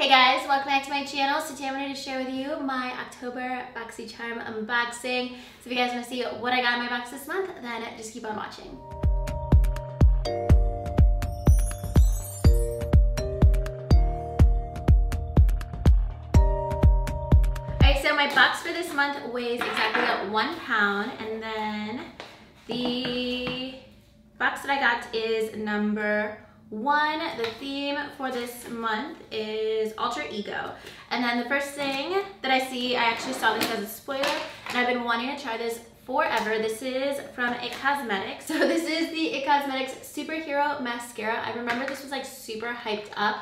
Hey guys, welcome back to my channel. So today I wanted to share with you my October Boxycharm unboxing. So if you guys want to see what I got in my box this month, then just keep on watching. Alright, so my box for this month weighs exactly 1 pound, and then the box that I got is number 1. The theme for this month is alter ego, and then the first thing that I see, I actually saw this as a spoiler and I've been wanting to try this forever. This is from It Cosmetics. So this is the It Cosmetics Superhero Mascara. I remember this was like super hyped up.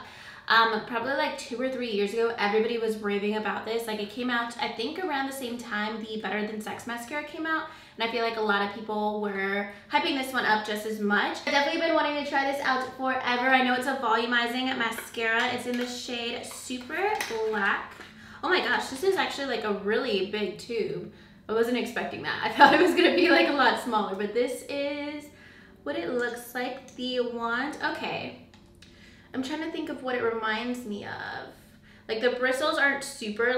Probably like 2 or 3 years ago, everybody was raving about this. Like, it came out, I think around the same time the Better Than Sex mascara came out, and I feel like a lot of people were hyping this one up just as much. I've definitely been wanting to try this out forever. I know it's a volumizing mascara. It's in the shade Super Black. Oh my gosh, this is actually like a really big tube. I wasn't expecting that. I thought it was gonna be like a lot smaller, but this is what it looks like. The wand, okay. I'm trying to think of what it reminds me of. Like, the bristles aren't super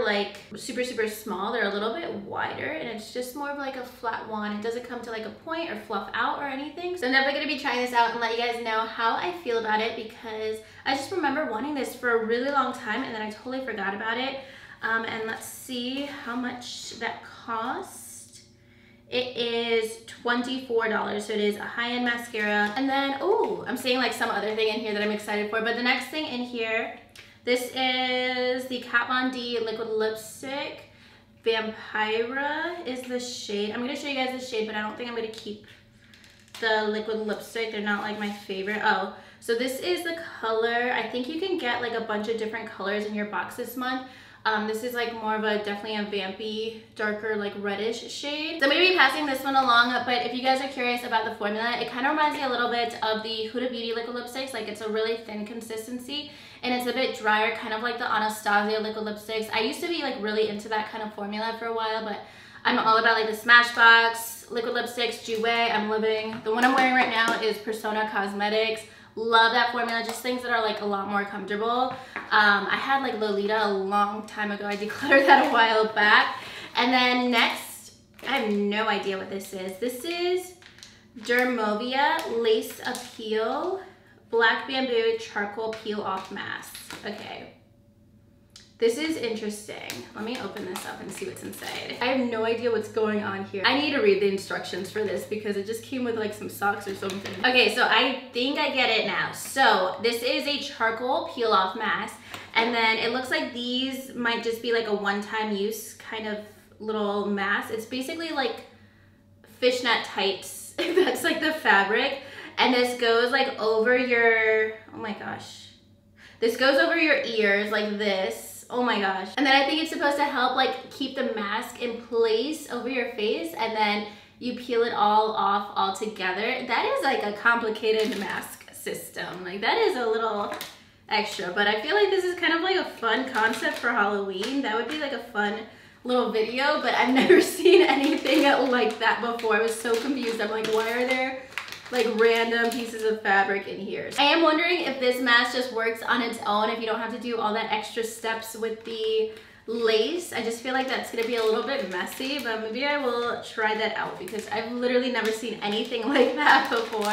small. They're a little bit wider, and it's just more of like a flat wand. It doesn't come to like a point or fluff out or anything. So I'm definitely gonna be trying this out and let you guys know how I feel about it, because I just remember wanting this for a really long time and then I totally forgot about it. And let's see how much that costs. It is $24, so it is a high-end mascara. And then, oh, I'm seeing like some other thing in here that I'm excited for, but the next thing in here, this is the Kat Von D liquid lipstick. Vampira is the shade. I'm gonna show you guys the shade, but I don't think I'm gonna keep the liquid lipstick. They're not like my favorite. Oh, so this is the color. I think you can get like a bunch of different colors in your box this month. This is like more of a, definitely a vampy, darker, like reddish shade. So I'm gonna be passing this one along, but if you guys are curious about the formula, it kind of reminds me a little bit of the Huda Beauty liquid lipsticks. Like, it's a really thin consistency and it's a bit drier, kind of like the Anastasia liquid lipsticks. I used to be like really into that kind of formula for a while, but I'm all about like the Smashbox liquid lipsticks, Jouer. I'm living, the one I'm wearing right now is Persona Cosmetics. Love that formula, just things that are like a lot more comfortable. I had like Lolita a long time ago. I decluttered that a while back. And then next, I have no idea what this is. This is Dermovia Lace Appeal Black Bamboo Charcoal Peel Off Mask. Okay. This is interesting. Let me open this up and see what's inside. I have no idea what's going on here. I need to read the instructions for this because it just came with like some socks or something. Okay, so I think I get it now. So this is a charcoal peel off mask, and then it looks like these might just be like a one-time use kind of little mask. It's basically like fishnet tights, if that's like the fabric. And this goes like over your, oh my gosh. This goes over your ears like this. Oh my gosh. And then I think it's supposed to help like keep the mask in place over your face, and then you peel it all off all together. That is like a complicated mask system. Like, that is a little extra, but I feel like this is kind of like a fun concept for Halloween. That would be like a fun little video, but I've never seen anything like that before. I was so confused. I'm like, why are there like random pieces of fabric in here? I am wondering if this mask just works on its own, if you don't have to do all that extra steps with the lace. I just feel like that's gonna be a little bit messy, but maybe I will try that out because I've literally never seen anything like that before.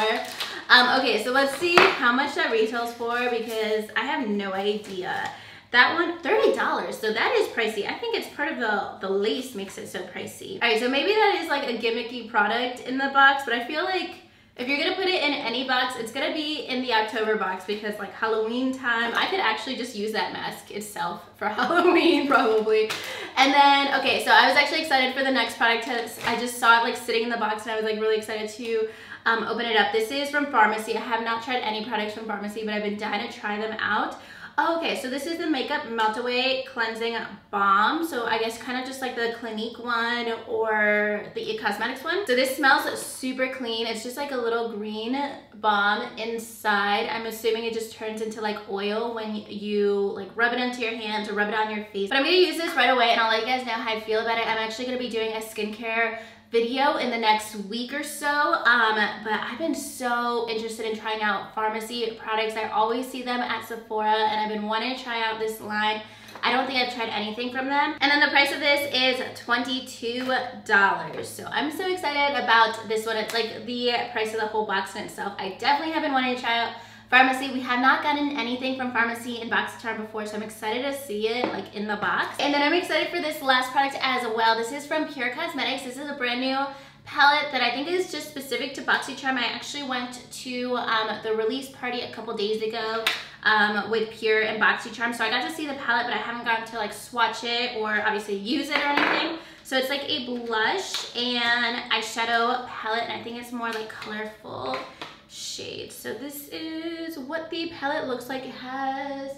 Okay, so let's see how much that retails for, because I have no idea. That one, $30, so that is pricey. I think it's part of the lace makes it so pricey. All right, so maybe that is like a gimmicky product in the box, but I feel like if you're gonna put it in any box, it's gonna be in the October box, because like Halloween time, I could actually just use that mask itself for Halloween probably. And then, okay, so I was actually excited for the next product. I just saw it like sitting in the box and I was like really excited to open it up. This is from Pharmacy. I have not tried any products from Pharmacy, but I've been dying to try them out. Oh, okay, so this is the Makeup Melt Away Cleansing Balm. So I guess kind of just like the Clinique one or the It Cosmetics one. So this smells super clean. It's just like a little green balm inside. I'm assuming it just turns into like oil when you like rub it into your hands or rub it on your face. But I'm gonna use this right away and I'll let you guys know how I feel about it. I'm actually gonna be doing a skincare video in the next week or so, but I've been so interested in trying out Pharmacy products. I always see them at Sephora, and I've been wanting to try out this line. I don't think I've tried anything from them. And then the price of this is $22. So I'm so excited about this one. It's like the price of the whole box in itself. I definitely have been wanting to try out Pharmacy. We have not gotten anything from Pharmacy in Boxycharm before, so I'm excited to see it like in the box. And then I'm excited for this last product as well. This is from Pure Cosmetics. This is a brand new palette that I think is just specific to Boxycharm. I actually went to the release party a couple days ago with Pure and Boxycharm, so I got to see the palette, but I haven't gotten to like swatch it or obviously use it or anything. So it's like a blush and eyeshadow palette, and I think it's more like colorful shades. So this is what the palette looks like. It has,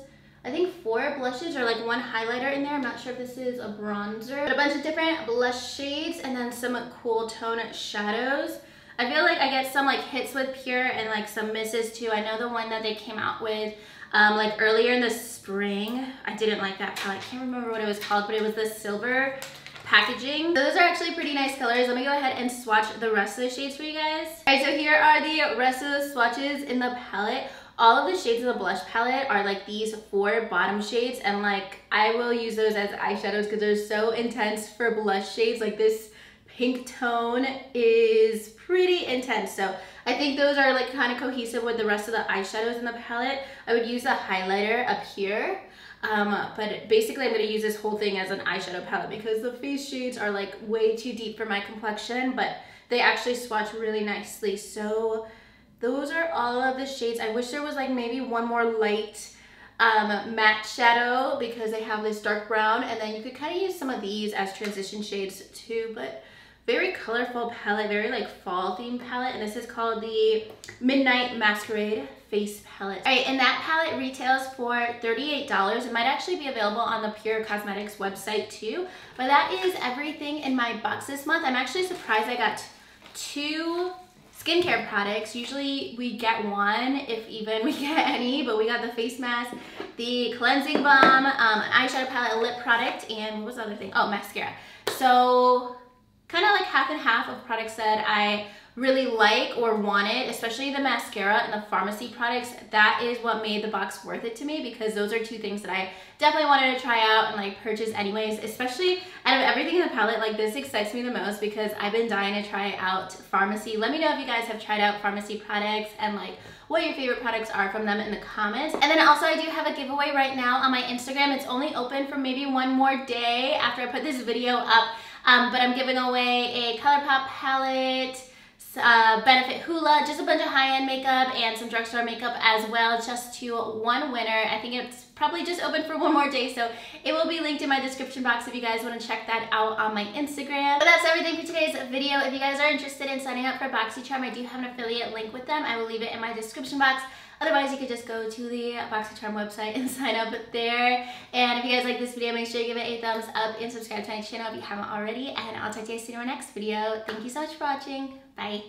I think, 4 blushes or like 1 highlighter in there. I'm not sure if this is a bronzer, but a bunch of different blush shades and then some cool tone shadows. I feel like I get some like hits with Pure and like some misses too. I know the one that they came out with like earlier in the spring, I didn't like that palette. I can't remember what it was called, but it was the silver packaging. So those are actually pretty nice colors. Let me go ahead and swatch the rest of the shades for you guys. All right, so here are the rest of the swatches in the palette. All of the shades of the blush palette are like these 4 bottom shades, and like I will use those as eyeshadows because they're so intense for blush shades. Like this pink tone is pretty intense, so I think those are like kind of cohesive with the rest of the eyeshadows in the palette. I would use the highlighter up here. But basically I'm going to use this whole thing as an eyeshadow palette because the face shades are like way too deep for my complexion, but they actually swatch really nicely. So those are all of the shades. I wish there was like maybe one more light matte shadow because they have this dark brown, and then you could kind of use some of these as transition shades too. But very colorful palette, very like fall themed palette, and this is called the Midnight Masquerade Face Palette. All right, and that palette retails for $38. It might actually be available on the Pure Cosmetics website too, but that is everything in my box this month. I'm actually surprised I got 2 skincare products. Usually we get 1, if even we get any, but we got the face mask, the cleansing balm, an eyeshadow palette, a lip product, and what was the other thing? Oh, mascara. So kind of like half and half of products that I really like or wanted, especially the mascara and the Pharmacy products. That is what made the box worth it to me, because those are 2 things that I definitely wanted to try out and like purchase anyways. Especially out of everything in the palette, like this excites me the most because I've been dying to try out Pharmacy. Let me know if you guys have tried out Pharmacy products and like what your favorite products are from them in the comments. And then also I do have a giveaway right now on my Instagram. It's only open for maybe 1 more day after I put this video up. But I'm giving away a ColourPop palette, Benefit Hoola, just a bunch of high-end makeup and some drugstore makeup as well, just to 1 winner. I think it's probably just open for 1 more day, so it will be linked in my description box if you guys want to check that out on my Instagram. But that's everything for today's video. If you guys are interested in signing up for Boxycharm, I do have an affiliate link with them. I will leave it in my description box. Otherwise, you could just go to the Boxycharm website and sign up there. And if you guys like this video, make sure you give it a thumbs up and subscribe to my channel if you haven't already. And I'll talk to you guys soon in our next video. Thank you so much for watching. Bye.